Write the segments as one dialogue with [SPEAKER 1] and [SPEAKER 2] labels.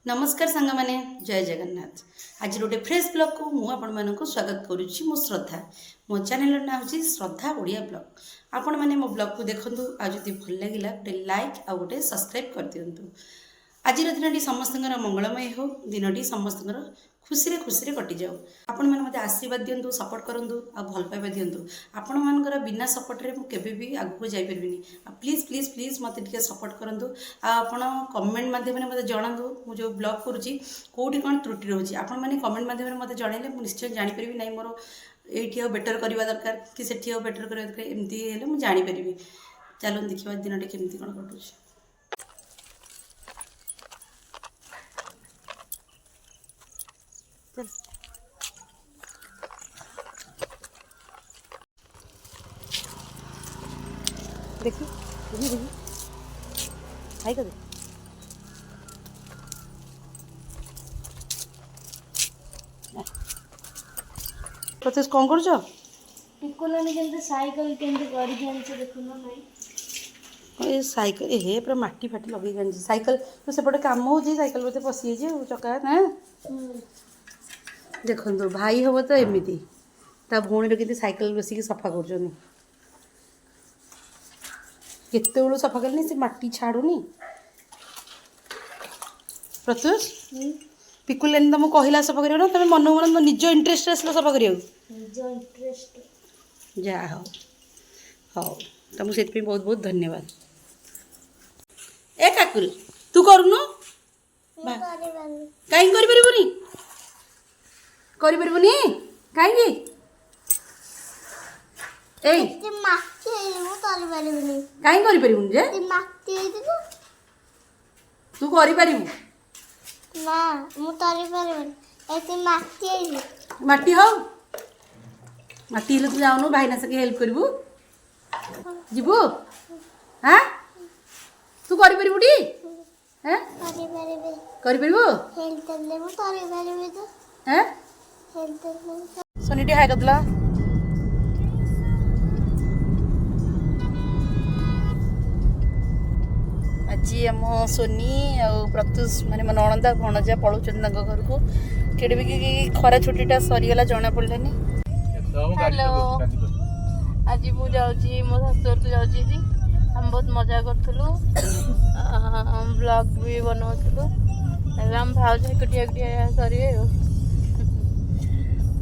[SPEAKER 1] नमस्कार सांग माने जय जगन्नाथ। आज गोटे फ्रेश ब्लॉग को मु आपण मानक स्वागत करुच्ची। मो श्रद्धा, मो चैनल ना हूँ श्रद्धा ओडिया ब्लॉग। आपण माने मो ब्लॉग को देखंतु आ जदि भल लागिला गोटे लाइक आ गोटे सब्सक्राइब कर दियंतु। आज दिन समस्त मंगलमय हो, दिन समस्त खुशी खुशी कटि जाऊ। आपण मैंने मत आशीर्वाद दिंतु, सपोर्ट करूँ आ भल पाइबा दिंतु। आपण मानकर बिना सपोर्ट रे मुझे भी आगू जापरि। प्लीज प्लीज प्लीज मत सपोर्ट करूँ। आपण कमेंट मध्यम मत जनातु मु जो ब्लॉग करुँची कौटी कौन त्रुटि रोचे। आपण मैंने कमेंट मध्यम मत जनइले मुझे निश्चय जापरि ना मोर ये बेटर करवा दरकार कि से बेटर करवा दरकार। एमती मुझे जापरि। चलो देखा दिन केमती कौन कटुच। चल देखी देखी देखी हाई कर प्रत्युष कौन कर
[SPEAKER 2] साइकिल देखुन
[SPEAKER 1] साइकिल हे पूरा माटी फाटी लगे साइकिल तो सेपटे कम हो साइकिल बोलते पशि चका ना देखो भाई हम तो एमती ता भौणी के साइकिल बसिक सफा कर केत सफा कले से माटी छाड़ूनी। प्रत्युष पिकुलानी तुमको कहला सफा कर तुम मन मन निज इंटरेस्ट आसला सफा कर जा हो हौ तुमको से बहुत बहुत धन्यवाद। ए काकुल तू करूनु कहीं करनी कहीं कहीं तू कर माटी हो माटी हेल्ले तू जाऊनु भाईना सके हेल्प करू जीवु हाँ तू करी हाँ सोनी हाय कर आज आम सोनी आ प्रत्युष माने मो नणंदा भणजा पलाउछन घर को केड़े भी खरा छुट्टीटा सरीगला जना पड़लानी। हेलो आज मु जाऊँगी मो शाशुर को जाऊँगी। हम बहुत मजा करूँ ब्लॉग भी बनाऊँ हम भाज एकुटिया करेंगे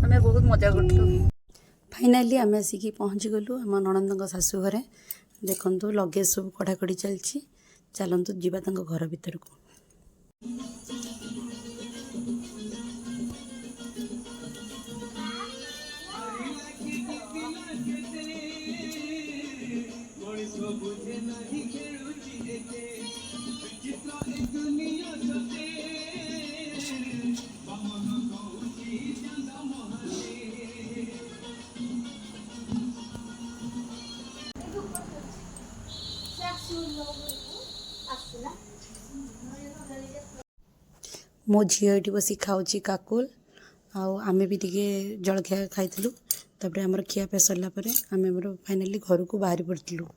[SPEAKER 1] आम बहुत मजा करूँ। फाइनाली आम आसिक पहुँच गलु आम नणंद शाशु घरे। देखु लगेज सब कड़ाकड़ी चलती। चलतु जीवा घर भीतर को। मो झील ये बस खाऊँ काकुल आमे भी टे जलखिया खाई तापर आम खियापे सरला आम फाइनाली घर को बाहरी पड़ू।